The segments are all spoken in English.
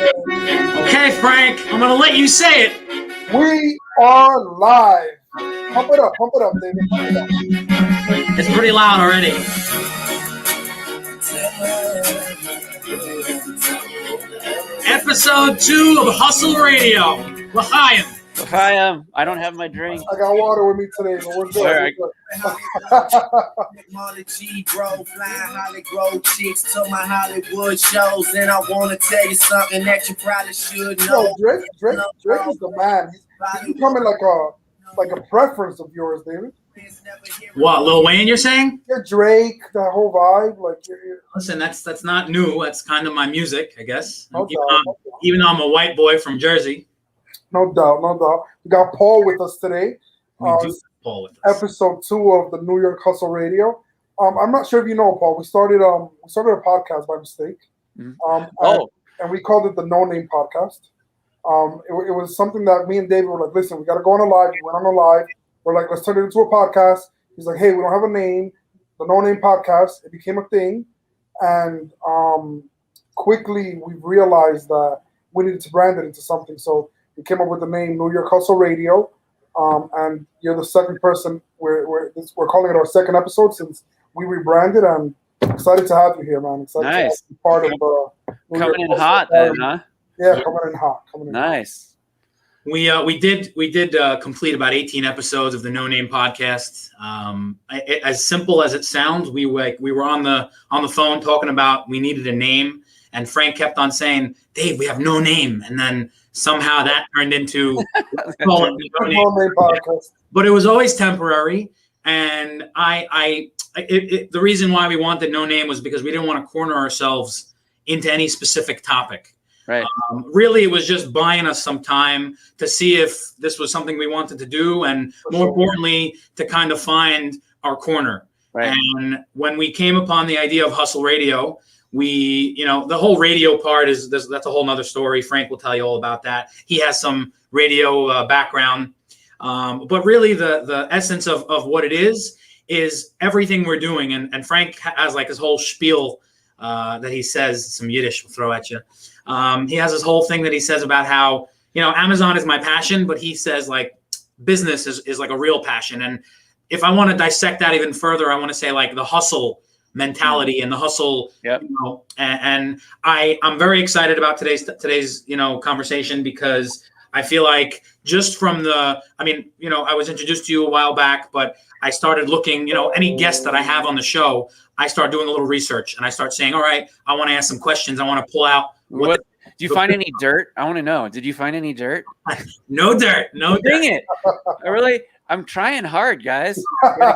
Okay, Frank, I'm gonna let you say it. We are live. Pump it up, David. Pump it up. It's pretty loud already. Episode 2 of Hustle Radio. L'chaim. Hi, I don't have my drink. I got water with me today, but we're good. Right. Hollywood chicks to my Hollywood shows, and I want to tell you something that you probably should know. Yo, Drake is the man. He's becoming like a preference of yours, David. What, Lil Wayne? You're saying? Yeah, Drake, the whole vibe, Listen, that's not new. That's kind of my music, I guess. No Even though I'm a white boy from Jersey. No doubt. We got Paul with us today. We do have Paul with us. Episode 2 of the New York Hustle Radio. I'm not sure if you know, Paul. We started a podcast by mistake. Mm-hmm. And we called it the No Name Podcast. It was something that me and David were like, listen, we got to go on a live. We went on a live. We're like, let's turn it into a podcast. He's like, hey, we don't have a name. The No Name Podcast. It became a thing. And quickly we realized that we needed to brand it into something. So we came up with the name New York Hustle Radio. And you're the second person. We're calling it our second episode since we rebranded. And excited to have you here, man. Excited to be part of coming in hot then, huh? Yeah, coming in hot. Nice. We did complete about 18 episodes of the No Name Podcast. As simple as it sounds, we were on the phone talking about we needed a name, and Frank kept on saying, "Dave, we have no name," and then somehow that turned into No Name Podcast. But it was always temporary, and the reason why we wanted No Name was because we didn't want to corner ourselves into any specific topic. Right. Really, it was just buying us some time to see if this was something we wanted to do, and more importantly, to kind of find our corner. Right. And when we came upon the idea of Hustle Radio, the whole radio part that's a whole nother story. Frank will tell you all about that. He has some radio background, but really the essence of what it is everything we're doing. And Frank has like his whole spiel that he says, some Yiddish we'll throw at you. He has this whole thing that he says about how, Amazon is my passion, but he says like business is like a real passion. And if I want to dissect that even further, I want to say like the hustle mentality and the hustle, yep. And I'm very excited about today's conversation because I feel like just from I was introduced to you a while back, but I started looking, any guest that I have on the show, I start doing a little research and I start saying, all right, I want to ask some questions. I want to pull out. Do you find any dirt? I want to know. Did you find any dirt? No dirt. Dang it. I'm trying hard, guys. I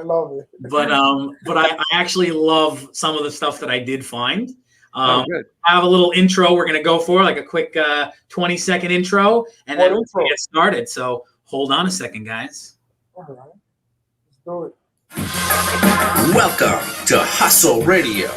love it. But I actually love some of the stuff that I did find. Good. I have a little intro we're going to go for, like a quick 20-second intro, and then we'll get started. So hold on a second, guys. All right. Let's do it. Welcome to Hustle Radio,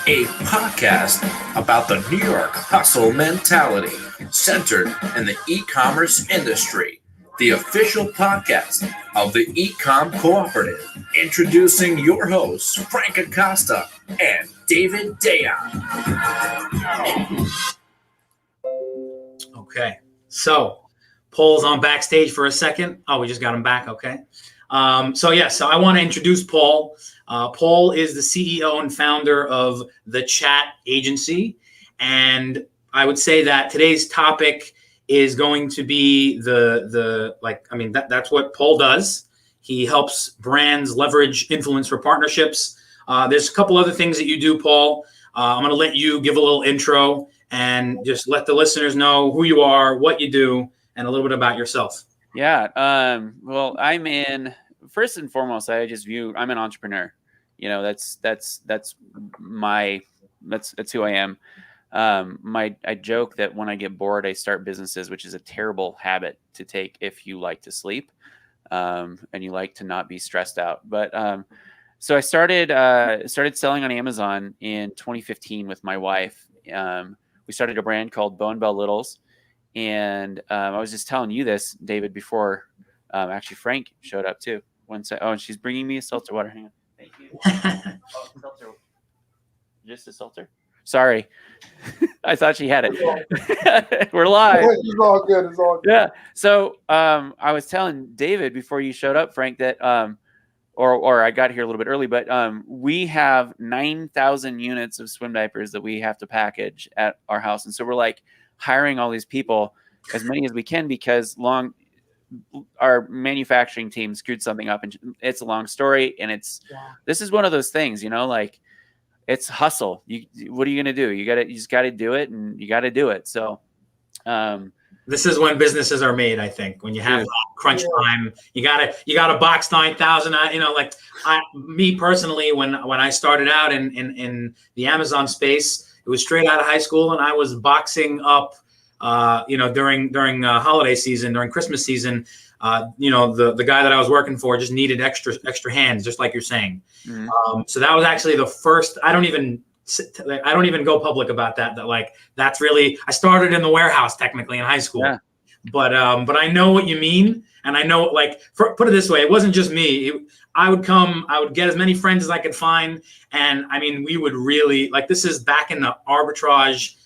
a podcast about the New York hustle mentality centered in the e-commerce industry, the official podcast of the E-Com Cooperative. Introducing your hosts, Frank Acosta and David Dayon. Okay, so Paul's on backstage for a second. Oh, we just got him back. Okay. So I want to introduce Paul. Paul is the CEO and founder of The Chat Agency. And I would say that today's topic is going to be that's what Paul does. He helps brands leverage influencer partnerships. There's a couple other things that you do, Paul. I'm going to let you give a little intro and just let the listeners know who you are, what you do, and a little bit about yourself. Yeah. Well, first and foremost, I'm an entrepreneur. That's who I am. I joke that when I get bored, I start businesses, which is a terrible habit to take if you like to sleep, and you like to not be stressed out. But, so I started selling on Amazon in 2015 with my wife. We started a brand called Bone Bell Littles. And I was just telling you this, David, before actually Frank showed up too. And she's bringing me a seltzer water. Hang on. Thank you. Seltzer. Just a seltzer? Sorry. I thought she had it. We're live. It's all good. It's all good. Yeah. So I was telling David before you showed up, Frank, that or I got here a little bit early, but we have 9,000 units of swim diapers that we have to package at our house. And so we're like hiring all these people, as many as we can, because our manufacturing team screwed something up, and it's a long story. And this is one of those things, like it's hustle. What are you going to do? You just got to do it, and you got to do it. So, this is when businesses are made. I think when you have crunch time, you gotta box 9,000. Me personally, when I started out in the Amazon space, it was straight out of high school, and I was boxing up. During holiday season, during Christmas season, the guy that I was working for just needed extra hands, just like you're saying. Mm-hmm. So that was actually the first. I don't even go public about that. That's really, I started in the warehouse technically in high school. Yeah. But I know what you mean, and I know put it this way, it wasn't just me. I would get as many friends as I could find, and I mean we would really this is back in the arbitrage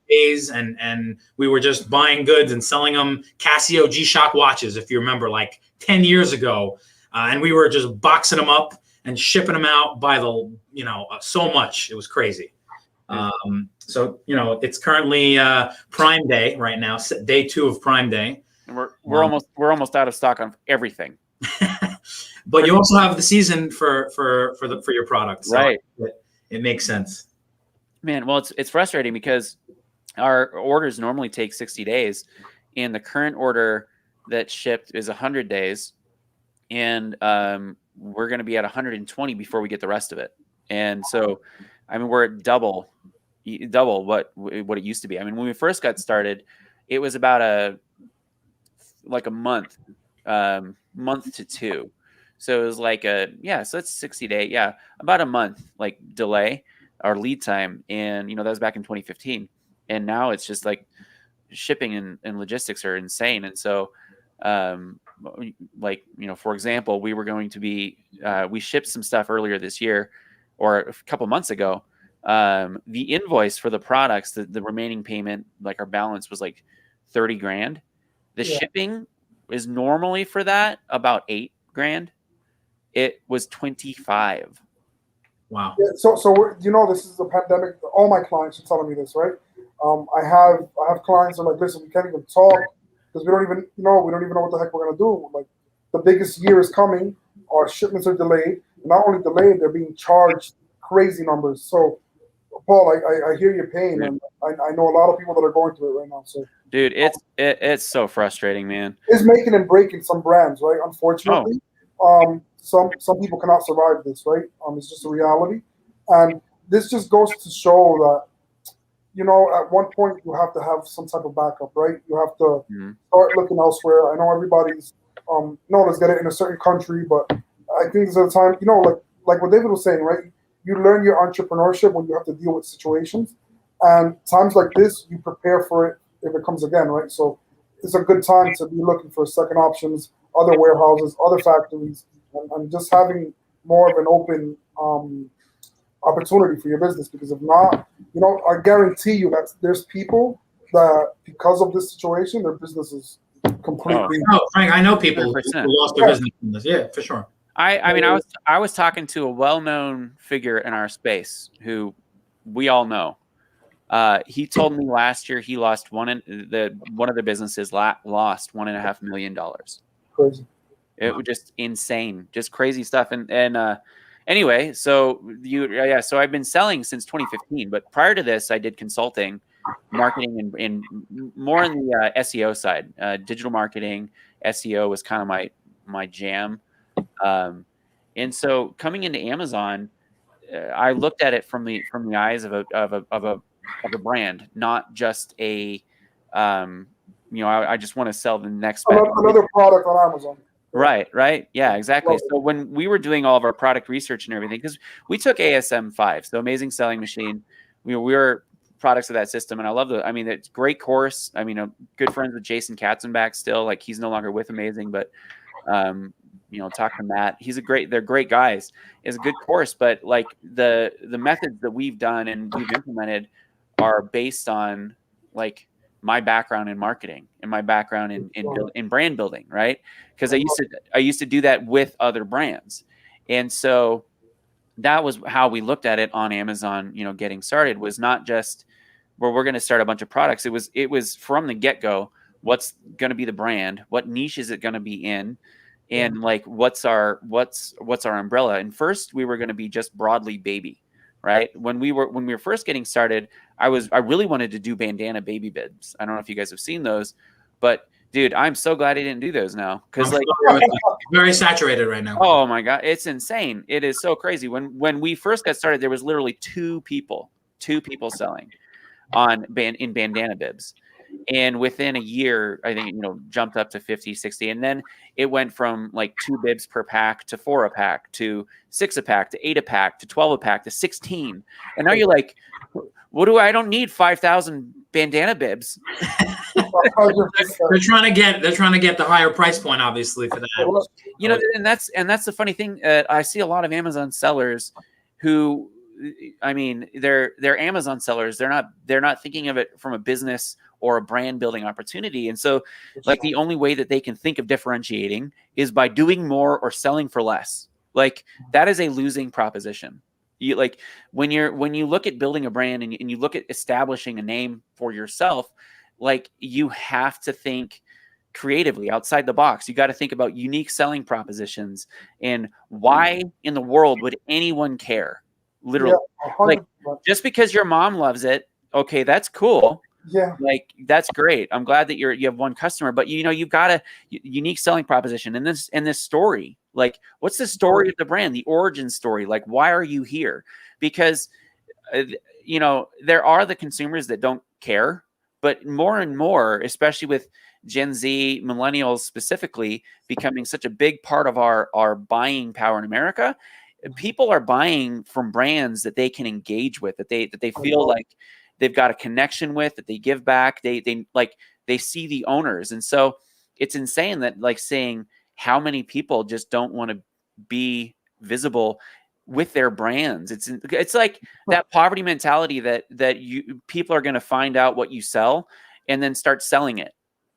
days, and we were just buying goods and selling them Casio G-Shock watches, if you remember, 10 years ago, and we were just boxing them up and shipping them out by so much. It was crazy. So it's currently Prime Day right now, day 2 of Prime Day, and we're almost out of stock on everything. But you also have the season for your products, so right? It makes sense. Man, well, it's frustrating because our orders normally take 60 days, and the current order that shipped is 100 days, and we're going to be at 120 before we get the rest of it. And so, I mean, we're at double what it used to be. I mean, when we first got started, it was about a month to 2. So it was so it's 60 day. About a month, delay or lead time. And, that was back in 2015. And now it's just shipping and logistics are insane. And so, for example, we were going to be, we shipped some stuff earlier this year or a couple months ago. The invoice for the products, the remaining payment, our balance was $30,000. The shipping is normally for that about $8,000. It was 25. Wow. Yeah, so this is a pandemic. All my clients are telling me this, right? I have clients that are listen, we can't even talk because we don't even know what the heck we're gonna do. The biggest year is coming. Our shipments are delayed. Not only delayed, they're being charged crazy numbers. So, Paul, I hear your pain, and I know a lot of people that are going through it right now. So, dude, it's so frustrating, man. It's making and breaking some brands, right? Unfortunately, some people cannot survive this, right? It's just a reality, and this just goes to show that at one point you have to have some type of backup, right? You have to start looking elsewhere. I know everybody's let's get it in a certain country, but I think there's a time, like what David was saying, right? You learn your entrepreneurship when you have to deal with situations, and times like this, you prepare for it if it comes again, right? So it's a good time to be looking for second options, other warehouses, other factories, and just having more of an open opportunity for your business. Because if not, I guarantee you that there's people that, because of this situation, their business is completely. No, Frank, I know people who lost their business in this. Yeah, for sure. I was talking to a well-known figure in our space who we all know. He told me last year he lost one of the businesses lost $1.5 million. Crazy. It was just insane, just crazy stuff. And anyway, so so I've been selling since 2015, but prior to this, I did consulting, marketing, and more on the SEO side. Digital marketing, SEO was kind of my jam. And so coming into Amazon, I looked at it from the eyes of a brand, not just a I just want to sell the next another product on Amazon. Right. Yeah, exactly. So when we were doing all of our product research and everything, because we took ASM5, so Amazing Selling Machine, we were products of that system, and I love it's a great course. I'm good friends with Jason Katzenbach still. He's no longer with Amazing, but talk to Matt. They're great guys. It's a good course, but the methods that we've done and we've implemented are based on like my background in marketing and my background in brand building, right? Because I used to do that with other brands. And so that was how we looked at it on Amazon, you know, getting started, was not just where we're going to start a bunch of products. It was from the get-go, what's going to be the brand, what niche is it going to be in, and like what's our umbrella. And first we were going to be just broadly baby, right? When we were first getting started, I really wanted to do bandana baby bibs. I don't know if you guys have seen those, but dude, I'm so glad I didn't do those now, because like very saturated right now. Oh my God, it's insane. It is so crazy. When we first got started, there was literally two people selling in bandana bibs. And within a year, I think, you know, jumped up to 50, 60. And then it went from like 2 bibs per pack to 4 a pack to 6 a pack to 8 a pack to 12 a pack to 16. And now you're like, I don't need 5,000 bandana bibs. They're trying to get the higher price point, obviously, for that. You know, and that's the funny thing. I see a lot of Amazon sellers who, I mean, they're Amazon sellers. They're not thinking of it from a business or a brand building opportunity. And so like the only way that they can think of differentiating is by doing more or selling for less. Like that is a losing proposition. You like when you look at building a brand and you look at establishing a name for yourself, like you have to think creatively outside the box. You got to think about unique selling propositions and why in the world would anyone care? Literally, like just because your mom loves it, okay, that's cool. Yeah, like that's great. I'm glad that you have one customer, but you know, you've got a unique selling proposition and this story. Like, what's the story of the brand, the origin story? Like, why are you here? Because you know, there are the consumers that don't care, but more and more, especially with Gen Z, millennials specifically, becoming such a big part of our buying power in America. People are buying from brands that they can engage with, that they feel like they've got a connection with, that they give back. They see the owners. And so it's insane that like saying how many people just don't want to be visible with their brands. It's like that poverty mentality that people are going to find out what you sell and then start selling it.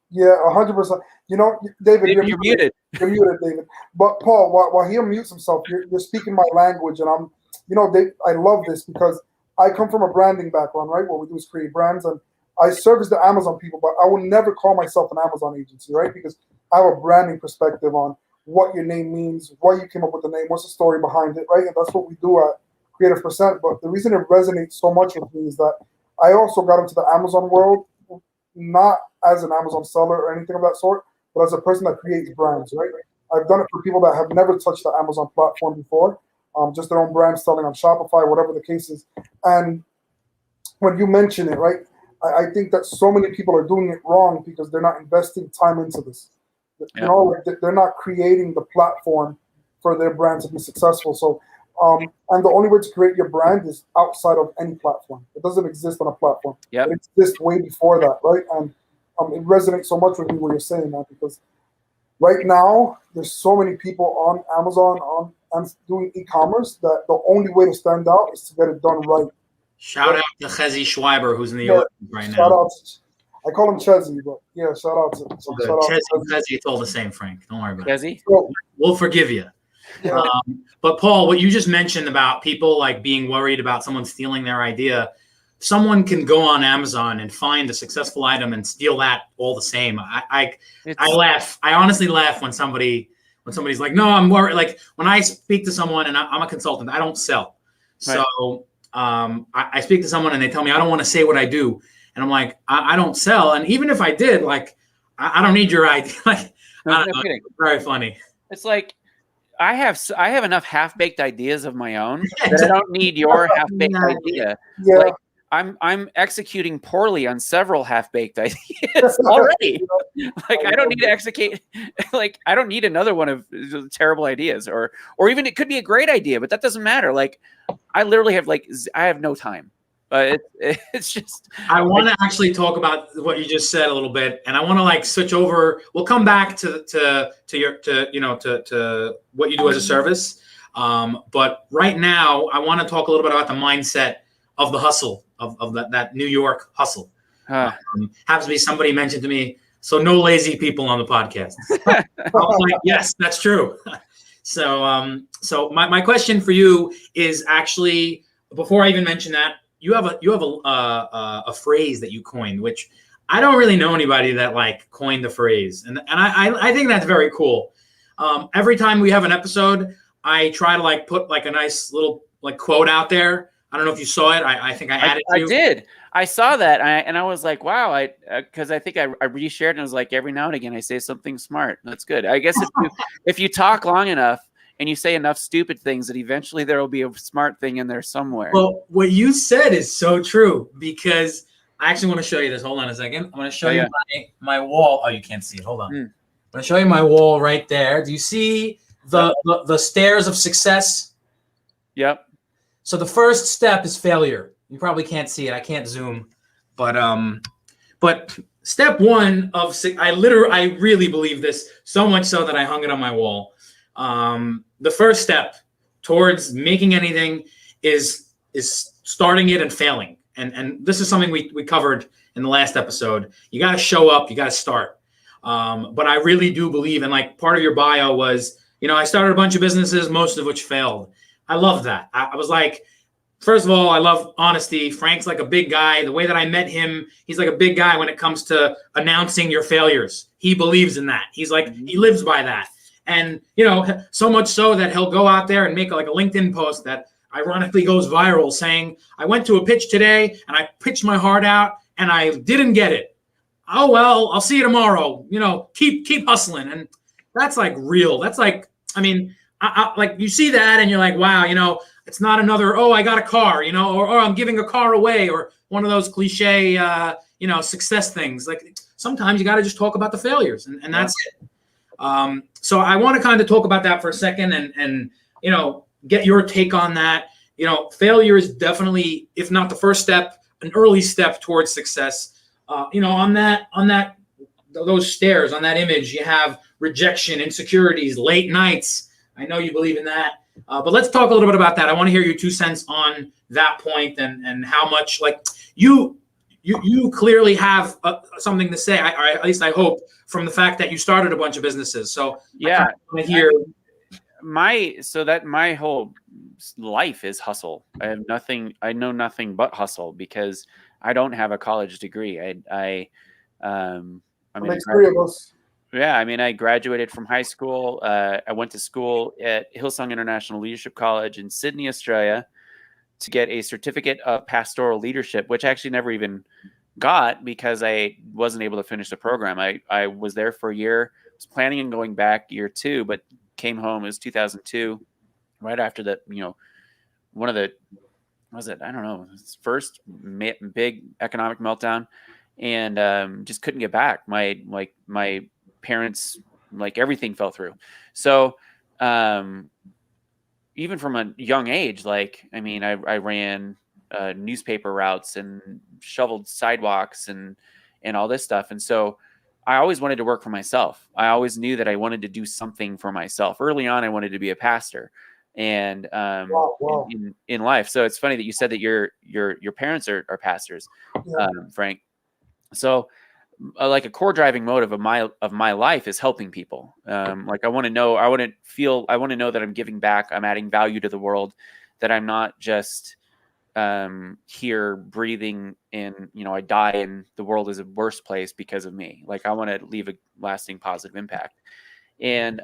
Yeah, 100%. You know, David, you're muted. You're muted, David. But Paul, while he unmutes himself, you're speaking my language, and I'm, you know, I love this because I come from a branding background, right? What we do is create brands, and I service the Amazon people, but I will never call myself an Amazon agency, right? Because I have a branding perspective on what your name means, why you came up with the name, what's the story behind it, right? And that's what we do at Creative Percent. But the reason it resonates so much with me is that I also got into the Amazon world, not as an Amazon seller or anything of that sort, but as a person that creates brands, right? I've done it for people that have never touched the Amazon platform before, just their own brand selling on Shopify, whatever the case is. And when you mention it, right, I think that so many people are doing it wrong because they're not investing time into this. You know, they're not creating the platform for their brand to be successful. So, and the only way to create your brand is outside of any platform. It doesn't exist on a platform. Yep. It exists way before that, right? And it resonates so much with me what you're saying, man, because right now there's so many people on Amazon and doing e-commerce that the only way to stand out is to get it done right. Shout out to Chezi Schreiber, who's in the audience right now. Shout out I call him Chezi, but yeah, shout out to Chezi. It's all the same, Frank. Don't worry about it. So, we'll forgive you. yeah. But Paul, what you just mentioned about people like being worried about someone stealing their idea, someone can go on Amazon and find a successful item and steal that all the same. I laugh. I honestly laugh when somebody's like, no, I'm worried. Like when I speak to someone and I'm a consultant, I don't sell. Right. So I speak to someone and they tell me I don't want to say what I do. And I'm like, I don't sell. And even if I did, like, I don't need your idea. Like, No kidding. Very funny. It's like I have enough half-baked ideas of my own that I don't need your half-baked idea. Yeah. Like I'm executing poorly on several half-baked ideas already. Like I don't need to execute. Like I don't need another one of terrible ideas, or even it could be a great idea, but that doesn't matter. Like I literally have I have no time. It's just. I want to actually talk about what you just said a little bit, and I want to like switch over. We'll come back to what you do as a service, but right now I want to talk a little bit about the mindset of the hustle of that New York hustle. Huh. Happens to be somebody mentioned to me, so no lazy people on the podcast. I was like, yes, that's true. So my question for you is actually, before I even mention that, you have a phrase that you coined, which I don't really know anybody that like coined the phrase, and I think that's very cool. Every time we have an episode, I try to like put like a nice little like quote out there. I don't know if you saw it. I think I added. I did. I saw that, and I was like, wow. Because I think I reshared, and I was like, every now and again, I say something smart. That's good. I guess if you talk long enough and you say enough stupid things, that eventually there will be a smart thing in there somewhere. Well, what you said is so true, because I actually want to show you this. Hold on a second. I'm going to show you my wall. Oh, you can't see it. Hold on. I'm going to show you my wall right there. Do you see the stairs of success? Yep. So the first step is failure. You probably can't see it. I can't zoom, but step one of I really believe this, so much so that I hung it on my wall. The first step towards making anything is starting it and failing. And this is something we covered in the last episode. You got to show up. You got to start. But I really do believe, and like part of your bio was, I started a bunch of businesses, most of which failed. I love that. I was like, first of all, I love honesty. Frank's like a big guy. The way that I met him, he's like a big guy when it comes to announcing your failures. He believes in that. He's like, he lives by that. And, so much so that he'll go out there and make like a LinkedIn post that ironically goes viral saying, I went to a pitch today and I pitched my heart out and I didn't get it. Oh, well, I'll see you tomorrow. Keep hustling. And that's like real. That's like, I like you see that and you're like, wow, it's not another, I got a car, or I'm giving a car away, or one of those cliche, success things. Like sometimes you got to just talk about the failures and that's it. So I want to kind of talk about that for a second and get your take on that. Failure is definitely, if not the first step, an early step towards success. On those stairs, on that image, you have rejection, insecurities, late nights. I know you believe in that. But let's talk a little bit about that. I want to hear your 2 cents on that point and how much like you clearly have something to say. At least I hope, from the fact that you started a bunch of businesses. So yeah, I want to hear my whole life is hustle. I know nothing but hustle because I don't have a college degree. I makes three of us. Yeah, I graduated from high school. I went to school at Hillsong International Leadership College in Sydney, Australia, to get a certificate of pastoral leadership, which I actually never even got because I wasn't able to finish the program. I was there for a year, was planning on going back year 2, but came home. It was 2002, right after the, one of the, first big economic meltdown, and just couldn't get back. My parents, everything fell through. So even from a young age, I ran newspaper routes and shoveled sidewalks and all this stuff. And so I always wanted to work for myself. I always knew that I wanted to do something for myself. Early on, I wanted to be a pastor and wow. In life. So it's funny that you said that your parents are pastors, yeah. Frank. So like a core driving motive of my life is helping people. I want to know that I'm giving back. I'm adding value to the world, that I'm not just here breathing and, I die and the world is a worse place because of me. I want to leave a lasting positive impact. And,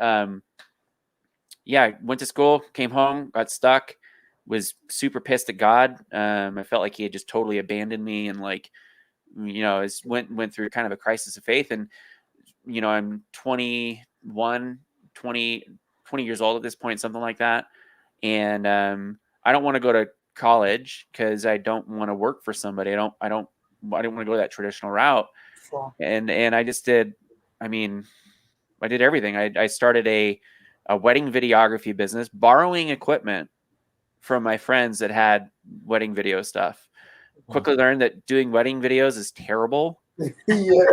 I went to school, came home, got stuck, was super pissed at God. I felt like he had just totally abandoned me and went through kind of a crisis of faith. And, I'm 20 years old at this point, something like that. And I don't want to go to college because I don't want to work for somebody. I didn't want to go that traditional route. Sure. And I just did, I did everything. I started a wedding videography business, borrowing equipment from my friends that had wedding video stuff. Quickly learned that doing wedding videos is terrible. Yeah.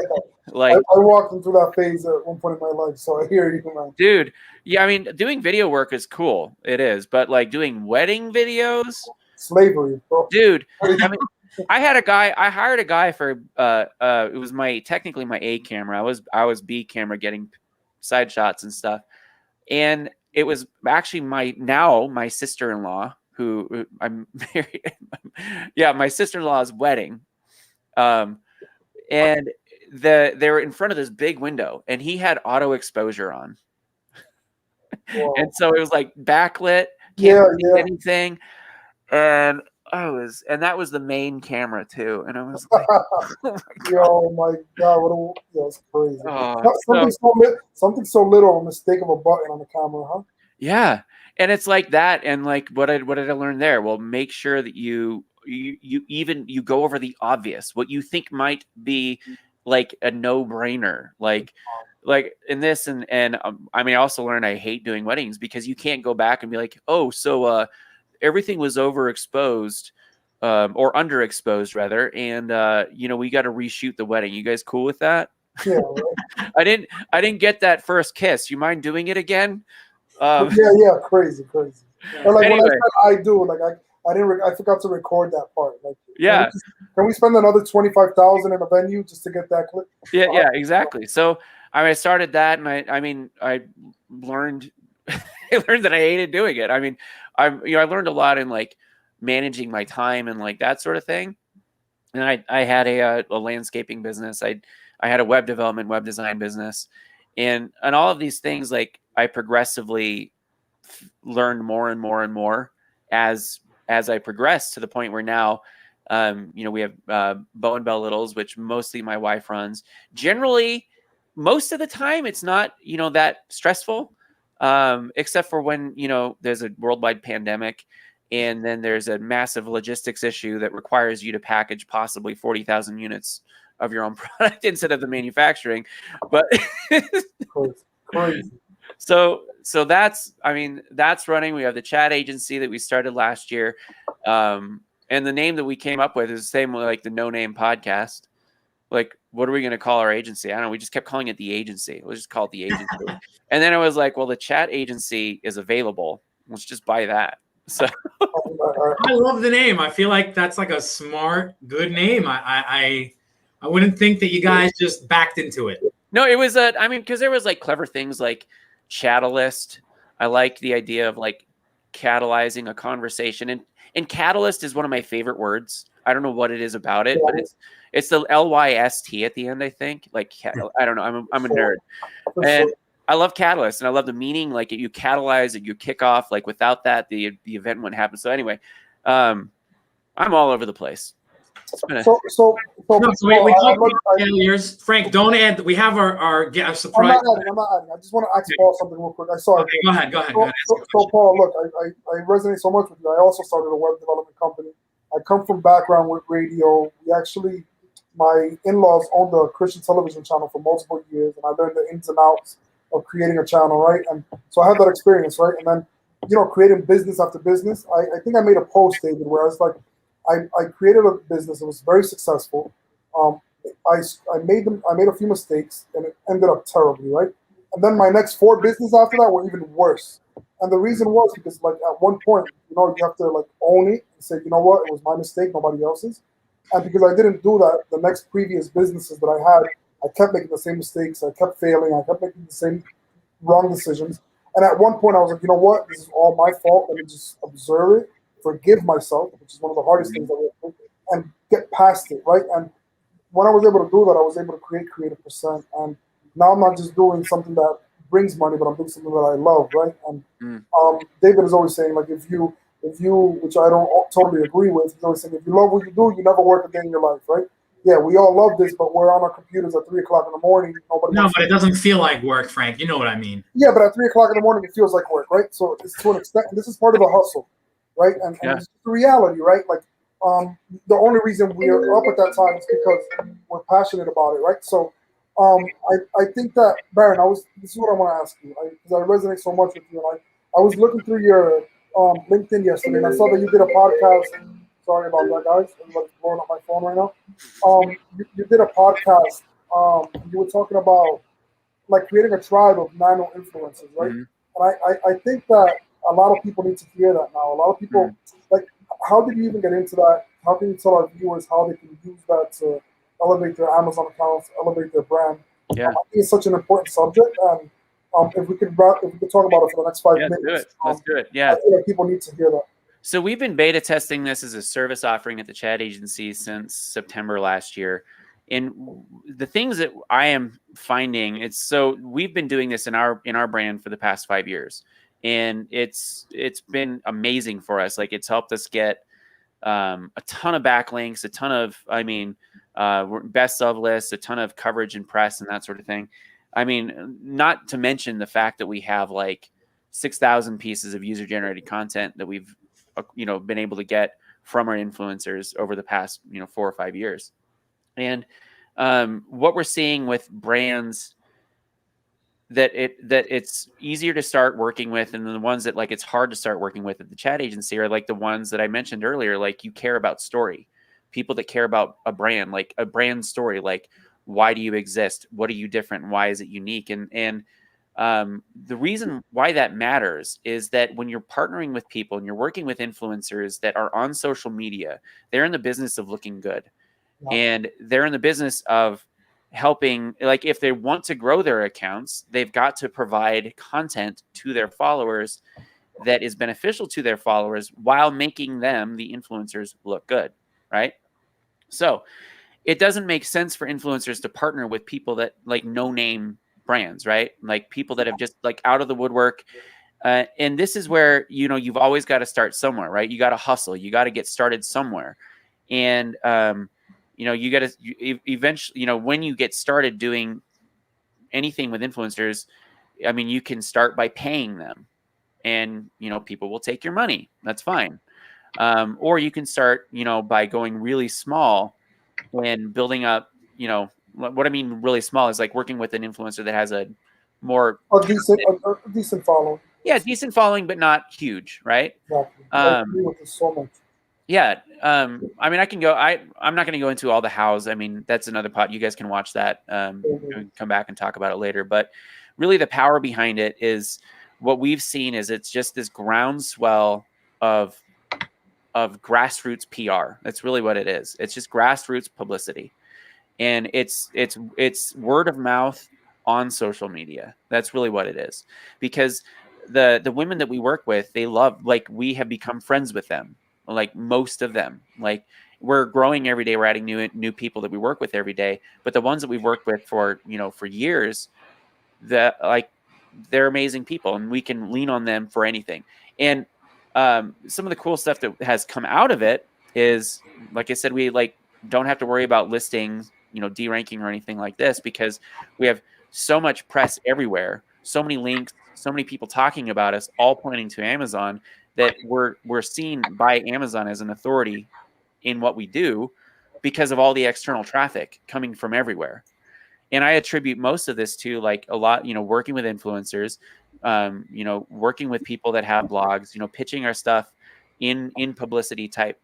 I walked into that phase at one point in my life, so I hear you, man. Dude, yeah, doing video work is cool. It is. But doing wedding videos, slavery, bro. Dude, I hired a guy for it was technically my A camera. I was B camera getting side shots and stuff. And it was actually my sister-in-law who I'm married. Yeah, my sister-in-law's wedding. And they were in front of this big window and he had auto exposure on. Wow. And so it was like backlit, Yeah, can't see yeah. anything. And that was the main camera too. And I was like, oh my God. Yo, my God, that's crazy. Oh, Something so little, a mistake of a button on the camera, huh? yeah. And it's like that. And like, what did I learn there? Well, make sure that you go over the obvious, what you think might be like a no-brainer, like in this. And I mean, I also learned I hate doing weddings because you can't go back and be like, oh, so everything was overexposed or underexposed rather. And we got to reshoot the wedding. You guys cool with that? Yeah, right. I didn't get that first kiss. You mind doing it again? Yeah, crazy. Or like Anyway. when I said I do, like I forgot to record that part. Like, Yeah. Can we spend another 25,000 in a venue just to get that clip? Yeah, exactly. So I started that, and I learned I learned that I hated doing it. I mean, I learned a lot in like managing my time and like that sort of thing. And I had a landscaping business. I had a web development, web design business, and all of these things. Like I progressively learned more and more and more as I progressed to the point where now, we have Bow and Bell Littles, which mostly my wife runs. Generally, most of the time, it's not that stressful, except for when there's a worldwide pandemic. And then there's a massive logistics issue that requires you to package possibly 40,000 units of your own product instead of the manufacturing. But crazy. So that's running. We have the chat agency that we started last year. And the name that we came up with is the same like the No Name Podcast. Like, what are we going to call our agency? I don't know. We just kept calling it the agency. We'll just call it the agency. And then I was like, well, the chat agency is available. Let's just buy that. So I love the name. I feel like that's like a smart, good name. I wouldn't think that you guys just backed into it. No, it was because there was like clever things like Catalyst. I like the idea of like catalyzing a conversation, and catalyst is one of my favorite words. I don't know what it is about it, but it's the LYST at the end. I think like I don't know. I'm a nerd, and I love catalyst, and I love the meaning. Like you catalyze it, you kick off. Like without that, the event wouldn't happen. So anyway, I'm all over the place. We talk about failures. Frank, don't add. We have our surprise. I'm not adding. I just want to ask Paul something real quick. I saw it. Okay, go ahead. So Paul, look, I resonate so much with you. I also started a web development company. I come from background with radio. My in-laws owned a Christian television channel for multiple years, and I learned the ins and outs of creating a channel, right? And so I had that experience, right? And then, creating business after business. I think I made a post, David, where I was like, I created a business. It was very successful. I made a few mistakes, and it ended up terribly, right? And then my next 4 businesses after that were even worse. And the reason was because, like, at one point, you have to like own it and say, you know what, it was my mistake, nobody else's. And because I didn't do that, the next previous businesses that I had, I kept making the same mistakes. I kept failing. I kept making the same wrong decisions. And at one point, I was like, you know what, this is all my fault. Let me just observe it, forgive myself, which is one of the hardest things that we have to do, and get past it, right? And when I was able to do that, I was able to create Creative Percent. And now I'm not just doing something that brings money, but I'm doing something that I love, right? And David is always saying, like, if you, which I don't totally agree with, he's always saying, if you love what you do, you never work a day in your life, right? Yeah, we all love this, but we're on our computers at 3 o'clock in the morning. No, but it doesn't feel like work, Frank. You know what I mean? Yeah, but at 3 o'clock in the morning, it feels like work, right? So it's to an extent, and this is part of the hustle, right? And it's the reality, right? Like, the only reason we're up at that time is because we're passionate about it, right? So, I think that, Baron, this is what I want to ask you, because I resonate so much with you. And I was looking through your LinkedIn yesterday, and I saw that you did a podcast. Sorry about that, guys. Everybody's blowing up my phone right now. You did a podcast. You were talking about like creating a tribe of nano-influencers, right? Mm-hmm. And I think that a lot of people need to hear that now. A lot of people, like, how did you even get into that? how can you tell our viewers how they can use that to elevate their Amazon accounts, elevate their brand? Yeah. I think it's such an important subject, and if we could talk about it for the next 5 minutes, Let's do it. Yeah. I feel like people need to hear that. So we've been beta testing this as a service offering at the chat agency since September last year. And the things that I am finding, so we've been doing this in our brand for the past 5 years, and it's been amazing for us. Like, it's helped us get a ton of backlinks, a ton of, best of lists, a ton of coverage in press and that sort of thing. I mean, not to mention the fact that we have like 6,000 pieces of user generated content that we've, been able to get from our influencers over the past, 4 or 5 years. And what we're seeing with brands that it's easier to start working with, and the ones that like it's hard to start working with at the chat agency are like the ones that I mentioned earlier. Like, you care about story, people that care about a brand, like a brand story, like why do you exist, what are you different, why is it unique, and the reason why that matters is that when you're partnering with people and you're working with influencers that are on social media, they're in the business of looking good. Yeah. And they're in the business of helping, like, if they want to grow their accounts, they've got to provide content to their followers that is beneficial to their followers while making them, the influencers, look good, right? So it doesn't make sense for influencers to partner with people that like no-name brands, right? Like people that have just like out of the woodwork. And this is where, you've always got to start somewhere, right? You got to hustle. You got to get started somewhere. And, you got to eventually, when you get started doing anything with influencers, I mean, you can start by paying them, and, people will take your money. That's fine. Or you can start, by going really small and building up, what I mean really small is like working with an influencer that has a more decent following. Yeah, decent following, but not huge, right? Exactly. I agree with this so much. Yeah. I mean, I can go. I'm not going to go into all the hows. I mean, that's another pot. You guys can watch that. Come back and talk about it later. But really, the power behind it is what we've seen is it's just this groundswell of grassroots PR. That's really what it is. It's just grassroots publicity, and it's word of mouth on social media. That's really what it is, because the women that we work with, they love, like, we have become friends with them. Like, most of them, like, we're growing every day. We're adding new people that we work with every day. But the ones that we've worked with for years, that like, they're amazing people, and we can lean on them for anything. And some of the cool stuff that has come out of it is, like I said, we don't have to worry about listings, deranking or anything like this, because we have so much press everywhere, so many links, so many people talking about us, all pointing to Amazon, that we're seen by Amazon as an authority in what we do because of all the external traffic coming from everywhere. And I attribute most of this to like a lot, working with influencers, working with people that have blogs, pitching our stuff in publicity type,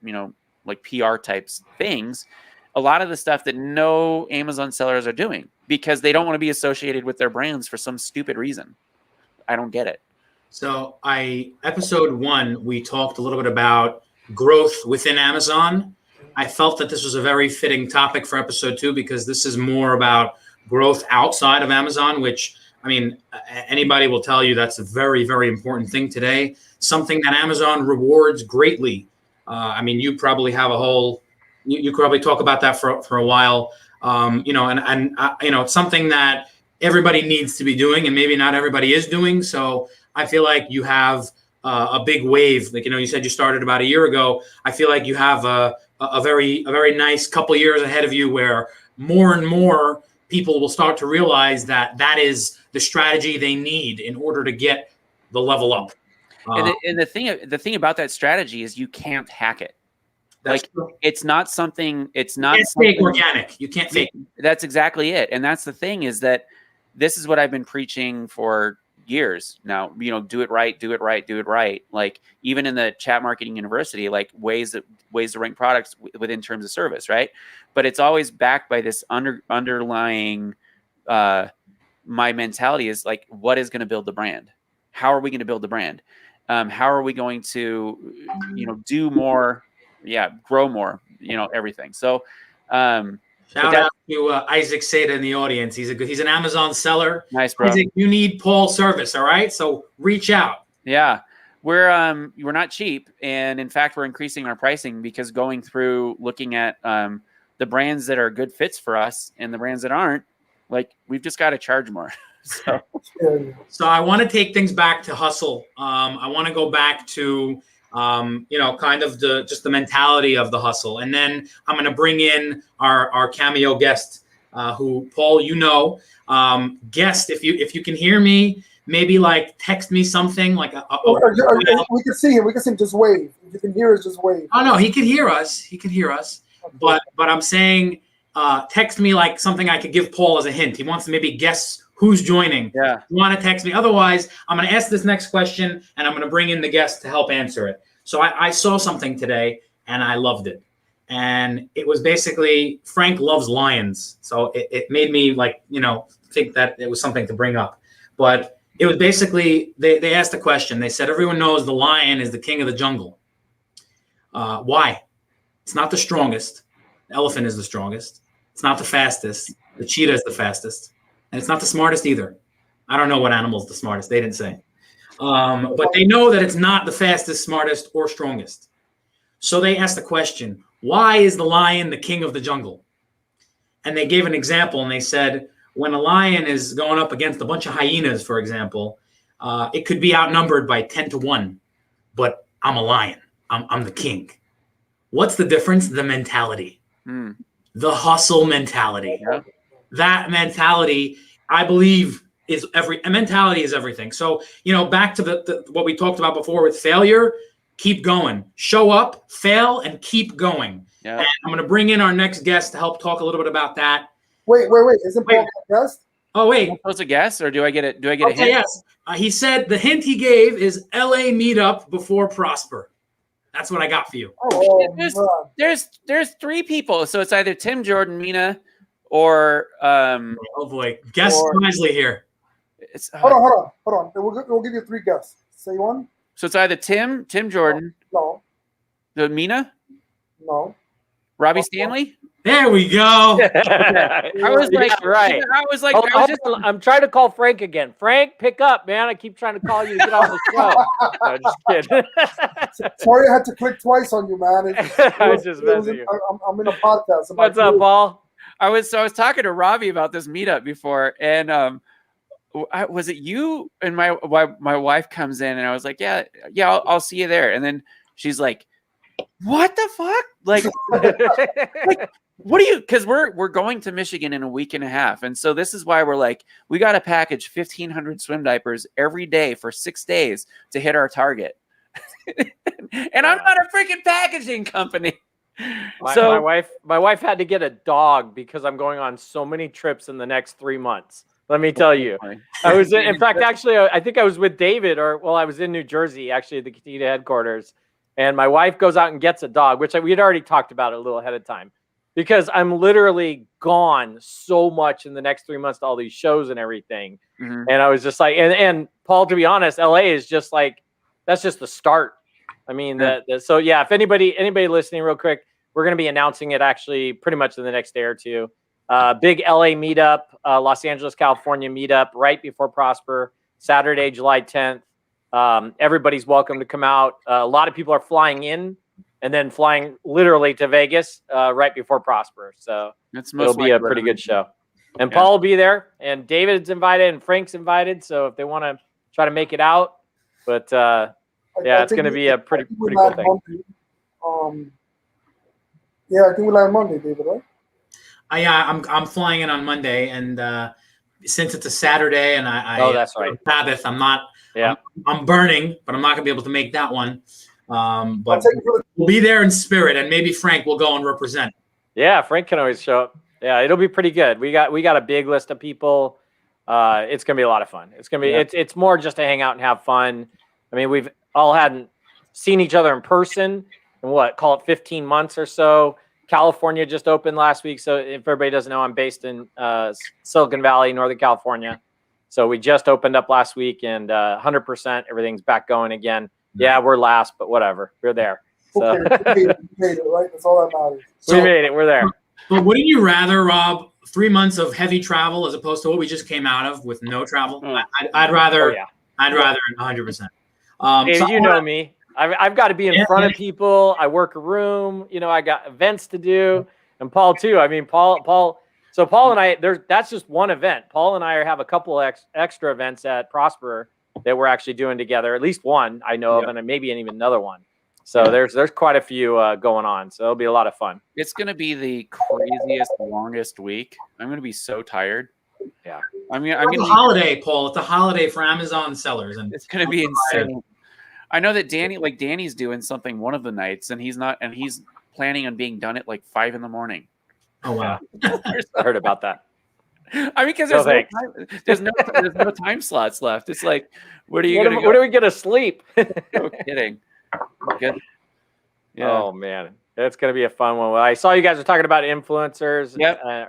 like PR types things. A lot of the stuff that no Amazon sellers are doing because they don't want to be associated with their brands for some stupid reason. I don't get it. So episode 1, we talked a little bit about growth within Amazon. I felt that this was a very fitting topic for episode 2, because this is more about growth outside of Amazon, which, I mean, anybody will tell you that's a very, very important thing today. Something that Amazon rewards greatly. I mean, you probably have you could probably talk about that for a while. It's something that everybody needs to be doing, and maybe not everybody is doing. So I feel like you have a big wave. Like, you said you started about a year ago. I feel like you have a very nice couple years ahead of you, where more and more people will start to realize that is the strategy they need in order to get the level up. And the thing about that strategy is you can't hack it. Like, true. It's not something. It's not you can't fake organic. You can't fake. That's exactly it. And that's the thing, is that this is what I've been preaching for years now. Do it right, do it right, do it right. Like, even in the Chat Marketing University, like ways to rank products within terms of service, right? But it's always backed by this underlying. My mentality is like, what is going to build the brand? How are we going to build the brand? How are we going to, do more? grow more, everything. So, Shout out to Isaac Seda in the audience. He's an Amazon seller. Nice, bro. Isaac, you need Paul's service, all right? So reach out. Yeah, we're not cheap, and in fact, we're increasing our pricing because going through looking at the brands that are good fits for us and the brands that aren't, like we've just got to charge more. So I want to take things back to hustle. I want to go back to kind of the mentality of the hustle. And then I'm going to bring in our cameo guest, who Paul, guest, if you can hear me, maybe like text me something like we can see him. We can see him. Just wave. If you can hear us, just wave. Oh no, he could hear us. But I'm saying, text me like something I could give Paul as a hint. He wants to maybe guess who's joining. Yeah. You want to text me. Otherwise, I'm going to ask this next question and I'm going to bring in the guest to help answer it. So I saw something today and I loved it. And it was basically Frank loves lions. So it made me think that it was something to bring up. But it was basically, they asked a question. They said, everyone knows the lion is the king of the jungle. Why? It's not the strongest. The elephant is the strongest. It's not the fastest. The cheetah is the fastest. And it's not the smartest either. I don't know what animal's the smartest. They didn't say. But they know that it's not the fastest, smartest, or strongest. So they asked the question, why is the lion the king of the jungle? And they gave an example, and they said, when a lion is going up against a bunch of hyenas, for example, it could be outnumbered by 10-1. But I'm a lion. I'm the king. What's the difference? The mentality. The hustle mentality. Yeah. That mentality, I believe, mentality is everything. So, back to what we talked about before with failure, keep going. Show up, fail, and keep going. Yeah. And I'm going to bring in our next guest to help talk a little bit about that. Wait. Isn't Paul a guest? Oh, wait. Am I supposed to guess, or do I get a hint? Yes. He said the hint he gave is LA meetup before Prosper. That's what I got for you. There's three people, so it's either Tim, Jordan, Mina, or oh boy, guess wisely here. It's hold on. We'll give you three guesses. Say one. So it's either Tim Jordan. No. The Mina. No. Robbie Stanley. There we go. I was like, right. I'm trying to call Frank again. Frank, pick up, man. I keep trying to call you to get on the show. No, just kidding. Sorry, I had to click twice on you, man. I was just messing you. I'm in a podcast. What's up, Paul? I was talking to Robbie about this meetup before, and was it you? And my wife comes in, and I was like, yeah, I'll see you there. And then she's like, what the fuck? Like what do you? Because we're going to Michigan in a week and a half, and so this is why we're like, we got to package 1,500 swim diapers every day for 6 days to hit our target. And I'm not a freaking packaging company. My wife had to get a dog because I'm going on so many trips in the next 3 months. Let me tell you, I was in fact, actually, I think I was with David, I was in New Jersey, actually, at the Catita headquarters. And my wife goes out and gets a dog, which we had already talked about a little ahead of time, because I'm literally gone so much in the next 3 months to all these shows and everything. Mm-hmm. And I was just like, and Paul, to be honest, LA is just like, that's just the start. I mean, so yeah, if anybody listening real quick, we're going to be announcing it actually pretty much in the next day or two. Big LA meetup, Los Angeles, California meetup right before Prosper, Saturday, July 10th. Everybody's welcome to come out. A lot of people are flying in and then flying literally to Vegas right before Prosper. So it'll be a pretty good show. And Paul will be there, and David's invited, and Frank's invited. So if they want to try to make it out, but it's going to be a pretty cool thing. I think we land Monday, David, right? I'm flying in on Monday, and since it's a Saturday, and that's right. Sabbath, I'm burning, but I'm not gonna be able to make that one. But we'll be there in spirit, and maybe Frank will go and represent. Yeah, Frank can always show up. Yeah, it'll be pretty good. We got a big list of people. It's gonna be a lot of fun. It's gonna be it's more just to hang out and have fun. I mean, we've all hadn't seen each other in person in call it 15 months or so. California just opened last week. So if everybody doesn't know, I'm based in Silicon Valley, Northern California. So we just opened up last week, and 100% everything's back going again. Yeah, we're last, but whatever. We're there. So we made it, right? That's all that matters. we made it. We're there. But wouldn't you rather, Rob, 3 months of heavy travel as opposed to what we just came out of with no travel? I'd rather. Oh, yeah. I'd rather 100%. Hey, So you know me. I've got to be in front of people. I work a room. You know, I got events to do, and Paul too. I mean, Paul. So Paul and I, that's just one event. Paul and I have a couple extra events at Prosper that we're actually doing together. At least one I know of, and maybe even another one. So there's quite a few going on. So it'll be a lot of fun. It's going to be the craziest, longest week. I'm going to be so tired. Yeah. I mean, it's a holiday, Paul. It's a holiday for Amazon sellers, and it's going to be insane. I know that Danny's doing something one of the nights, and he's planning on being done at like 5 a.m. Oh wow! I heard about that. I mean, because there's no time slots left. It's like, where are we going to sleep? No kidding. Good. Yeah. Oh man, it's going to be a fun one. Well, I saw you guys were talking about influencers,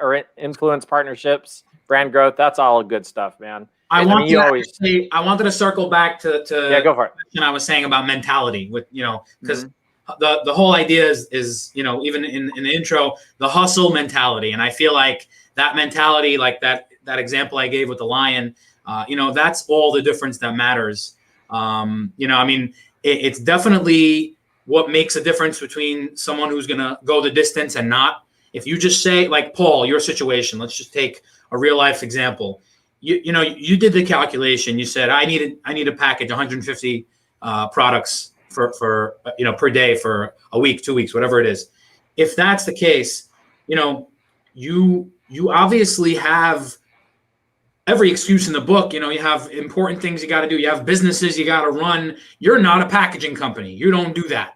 or influence partnerships, brand growth. That's all good stuff, man. I wanted to circle back to go for it. And I was saying about mentality with because the whole idea is even in the intro, the hustle mentality, and I feel like that mentality, like that example I gave with the lion, that's all the difference that matters. I mean, it's definitely what makes a difference between someone who's going to go the distance and not. If you just say, like Paul, your situation, let's just take a real life example. You did the calculation. You said I need to package 150 products for per day for a week, 2 weeks, whatever it is. If that's the case, you obviously have every excuse in the book. You have important things you got to do. You have businesses you got to run. You're not a packaging company. You don't do that,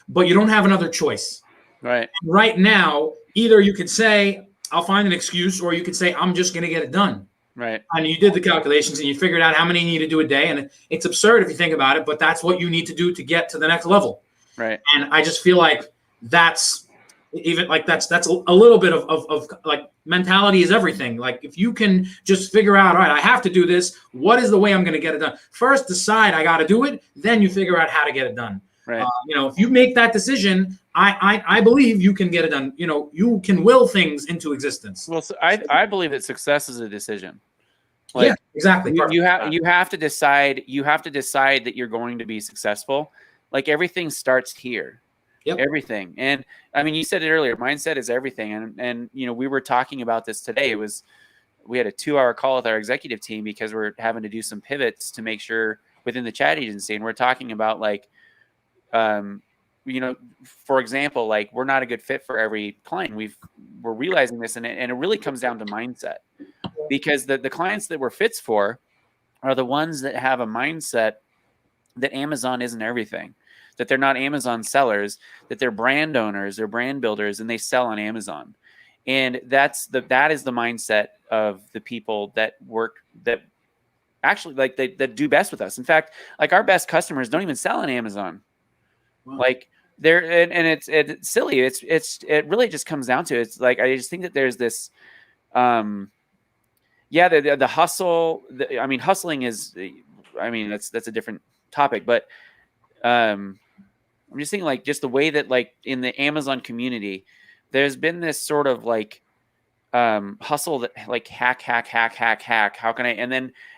but you don't have another choice. Right. Right now, either you could say I'll find an excuse, or you could say I'm just going to get it done. Right. And you did the calculations and you figured out how many you need to do a day. And it's absurd if you think about it, but that's what you need to do to get to the next level. Right. And I just feel like that's a little bit of like mentality is everything. Like if you can just figure out, all right, I have to do this. What is the way I'm going to get it done? First, decide I got to do it. Then you figure out how to get it done. Right. If you make that decision, I believe you can get it done. You can will things into existence. Well, so I believe that success is a decision. Yeah, exactly. You have to decide. You have to decide that you're going to be successful. Like everything starts here. Yep. Everything. And I mean, you said it earlier. Mindset is everything. And we were talking about this today. We had a 2-hour call with our executive team because we're having to do some pivots to make sure within the chat agency, and we're talking about like. For example, like we're not a good fit for every client. We're realizing this, and it really comes down to mindset, because the clients that we're fits for are the ones that have a mindset that Amazon isn't everything, that they're not Amazon sellers, that they're brand owners, they're brand builders, and they sell on Amazon. And that is the mindset of the people that actually like that do best with us. In fact, like our best customers don't even sell on Amazon. Wow. Like they're and it's silly. It really just comes down to it's like I just think that there's this the hustle. Hustling is that's a different topic, but I'm just thinking like just the way that like in the Amazon community, there's been this sort of like hustle that like hack. How can I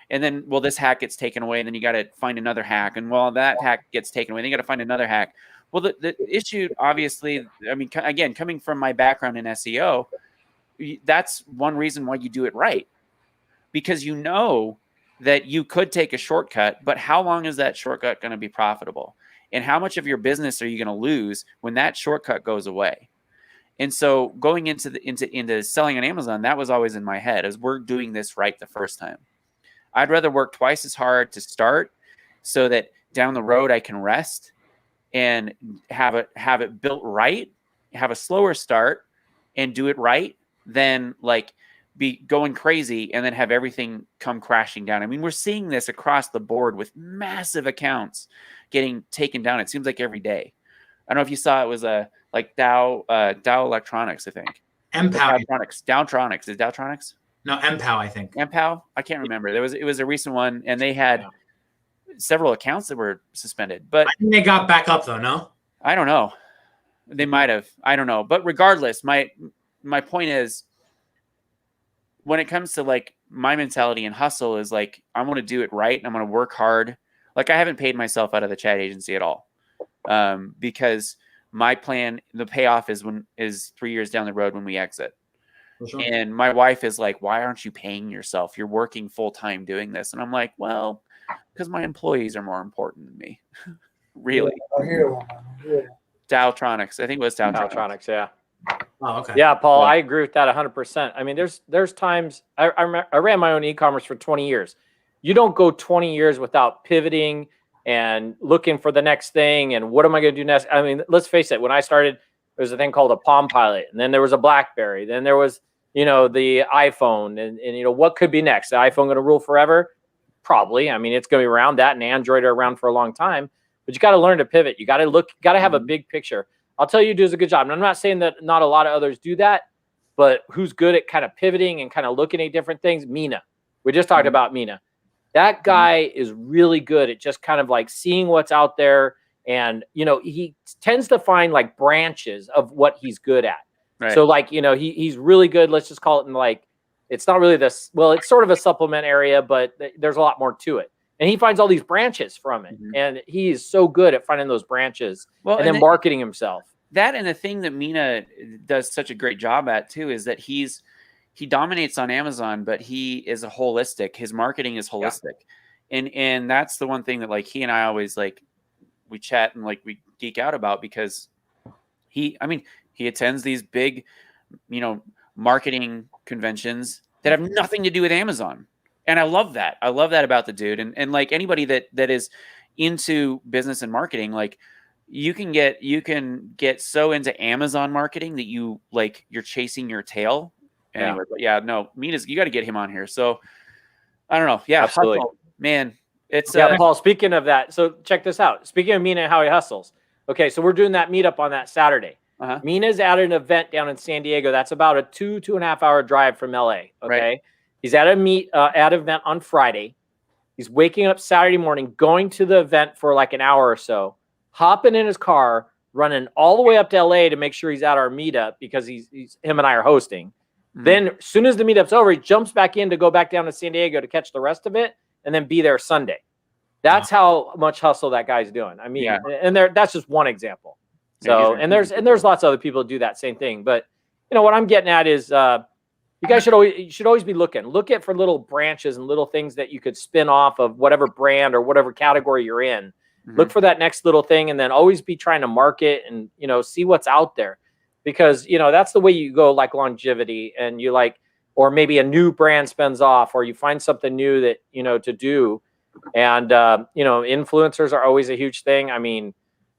and then well, this hack gets taken away, and then you got to find another hack, and while that hack gets taken away, then you got to find another hack. Well, the issue, obviously, I mean, again, coming from my background in SEO, that's one reason why you do it right, because you know that you could take a shortcut, but how long is that shortcut going to be profitable, and how much of your business are you going to lose when that shortcut goes away? And so, going into selling on Amazon, that was always in my head as we're doing this right the first time. I'd rather work twice as hard to start so that down the road I can rest and have it built right, have a slower start and do it right than like be going crazy and then have everything come crashing down. I mean, we're seeing this across the board with massive accounts getting taken down. It seems like every day. I don't know if you saw it was like Dow Electronics, I think. Dowtronics. Is Dowtronics? No, MPOW, I think. MPOW? I can't remember. It was a recent one, and they had several accounts that were suspended. But I think they got back up, though, no? I don't know. They might have. I don't know. But regardless, my point is, when it comes to like my mentality and hustle is like, I want to do it right and I'm going to work hard. Like I haven't paid myself out of the chat agency at all. Because my plan, the payoff is 3 years down the road when we exit. Sure. And my wife is like, why aren't you paying yourself? You're working full time doing this. And I'm like, well, because my employees are more important than me. Really. Yeah, I hear that, man. Yeah. Dowtronics. I think it was Dowtronics. Yeah. Oh, okay. Yeah, Paul, I agree with that 100%. I mean, there's times I ran my own e-commerce for 20 years. You don't go 20 years without pivoting and looking for the next thing. And what am I going to do next? I mean, let's face it. When I started, there was a thing called a Palm Pilot, and then there was a BlackBerry. Then there was, the iPhone, and what could be next? The iPhone going to rule forever? Probably. I mean, it's going to be around. That and Android are around for a long time. But you got to learn to pivot. You got to have a big picture. I'll tell you, does a good job. And I'm not saying that not a lot of others do that, but who's good at kind of pivoting and kind of looking at different things? Mina. We just talked about Mina. That guy is really good at just kind of like seeing what's out there. And, he tends to find like branches of what he's good at. Right. So like, he's really good. Let's just call it in like, it's not really this, well, it's sort of a supplement area, but there's a lot more to it. And he finds all these branches from it. And he is so good at finding those branches and then marketing himself. That and the thing that Mina does such a great job at too is that he dominates on Amazon, but he is a holistic. His marketing is holistic. Yeah. And that's the one thing that like he and I always like we chat and like we geek out about because he attends these big, marketing conventions that have nothing to do with Amazon. And I love that. I love that about the dude. And like anybody that is into business and marketing, like you can get so into Amazon marketing that you're chasing your tail. Anyway, but yeah, no, Mina's, you got to get him on here. So I don't know. Yeah, absolutely, hustle, man. It's Paul. Speaking of that, so check this out. Speaking of Mina and how he hustles. Okay, so we're doing that meetup on that Saturday. Mina's at an event down in San Diego. That's about a 2.5 hour drive from LA. Okay. Right. He's at an event on Friday. He's waking up Saturday morning, going to the event for like an hour or so, hopping in his car, running all the way up to LA to make sure he's at our meetup because him and I are hosting. Then as soon as the meetup's over, he jumps back in to go back down to San Diego to catch the rest of it and then be there Sunday. That's how much hustle that guy's doing. I mean, and that's just one example. So, and there's lots of other people who do that same thing. But what I'm getting at is you guys should always be looking. Look at for little branches and little things that you could spin off of whatever brand or whatever category you're in. Look for that next little thing, and then always be trying to market and see what's out there, because that's the way you go like longevity, and you like, or maybe a new brand spins off, or you find something new that to do, and influencers are always a huge thing. I mean,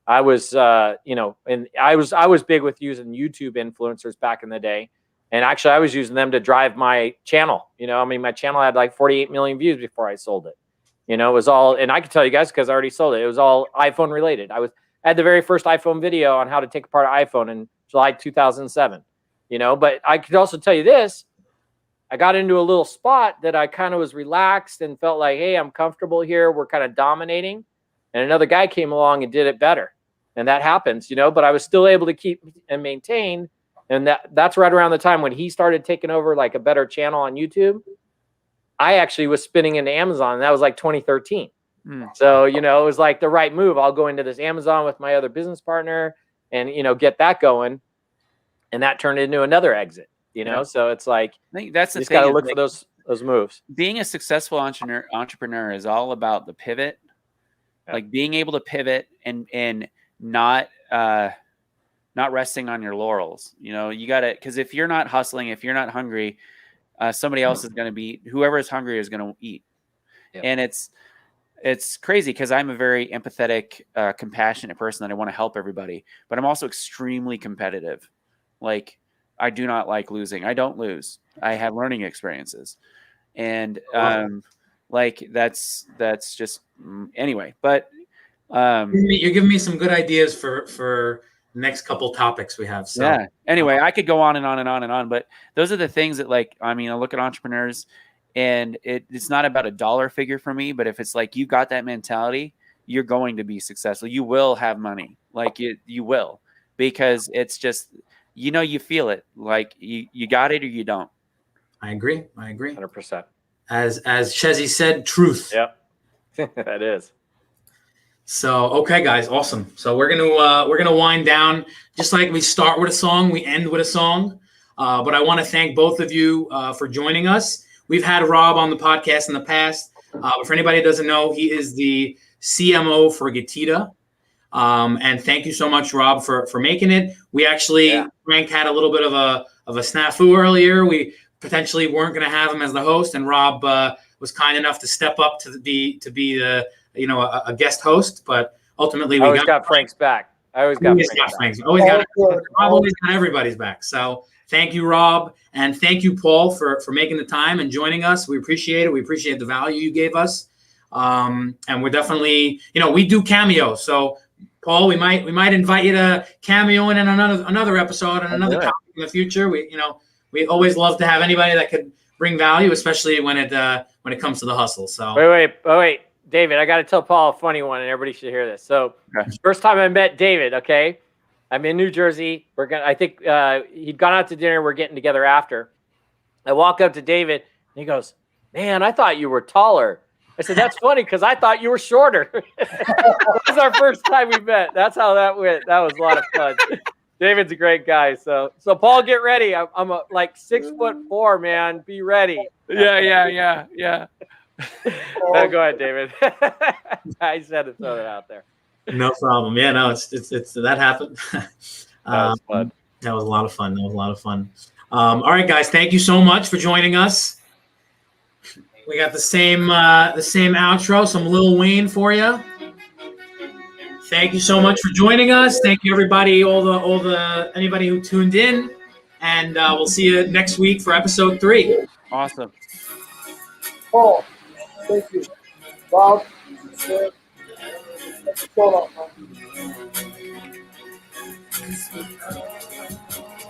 I was and I was big with using YouTube influencers back in the day. And actually, I was using them to drive my channel. My channel had like 48 million views before I sold it. It was all, and I can tell you guys because I already sold it. It was all iPhone related. I had the very first iPhone video on how to take apart an iPhone in July 2007. But I could also tell you this: I got into a little spot that I kind of was relaxed and felt like, hey, I'm comfortable here. We're kind of dominating, and another guy came along and did it better, and that happens, But I was still able to keep and maintain. And that's right around the time when he started taking over like a better channel on YouTube. I actually was spinning into Amazon, and that was like 2013. So, it was like the right move. I'll go into this Amazon with my other business partner and, get that going. And that turned into another exit, So it's like, I think that's the you just thing. got to look for those moves. Being a successful entrepreneur is all about the pivot, like being able to pivot and not resting on your laurels. You got to, because if you're not hustling, if you're not hungry, somebody else is going to be, whoever is hungry is going to eat. Yep. And it's crazy because I'm a very empathetic, compassionate person that I want to help everybody, but I'm also extremely competitive. Like I do not like losing. I don't lose. I have learning experiences. And like that's just anyway, but you're giving me some good ideas for next couple topics we have. So yeah. Anyway, I could go on and on and on and on, but those are the things that I look at entrepreneurs, and it's not about a dollar figure for me, but if it's like you got that mentality, you're going to be successful. You will have money. Like you will, because it's just, you feel it. Like you got it or you don't. I agree. 100%. As Chezzy said, truth. Yep. That is. So, okay, guys, awesome. So we're gonna wind down. Just like we start with a song, we end with a song. But I want to thank both of you for joining us. We've had Rob on the podcast in the past. But for anybody that doesn't know, he is the CMO for Gatita. And thank you so much, Rob, for making it. We actually, Frank had a little bit of a snafu earlier. We potentially weren't going to have him as the host, and Rob was kind enough to step up to be the a guest host. But ultimately, we got Frank's back. Always got everybody's back. So thank you, Rob, and thank you, Paul, for making the time and joining us. We appreciate it. We appreciate the value you gave us. And we're definitely, we do cameos. So Paul, we might invite you to cameo in another episode and another topic in the future. We always love to have anybody that could bring value, especially when it comes to the hustle. So wait, David, I got to tell Paul a funny one, and everybody should hear this. So first time I met David, okay, I'm in New Jersey. I think he'd gone out to dinner. We're getting together after. I walk up to David, and he goes, "Man, I thought you were taller." I said, "That's funny because I thought you were shorter." That was our first time we met. That's how that went. That was a lot of fun. David's a great guy. So Paul, get ready. I'm like 6'4", man. Be ready. Yeah. No, go ahead, David. I just had to throw that out there. No problem. Yeah, no, it's that happened. That was fun. That was a lot of fun. All right, guys, thank you so much for joining us. We got the same outro, some Lil Wayne for you. Thank you so much for joining us. Thank you, everybody, anybody who tuned in, and we'll see you next week for episode 3. Awesome. Paul, thank you. Bob, so long, man.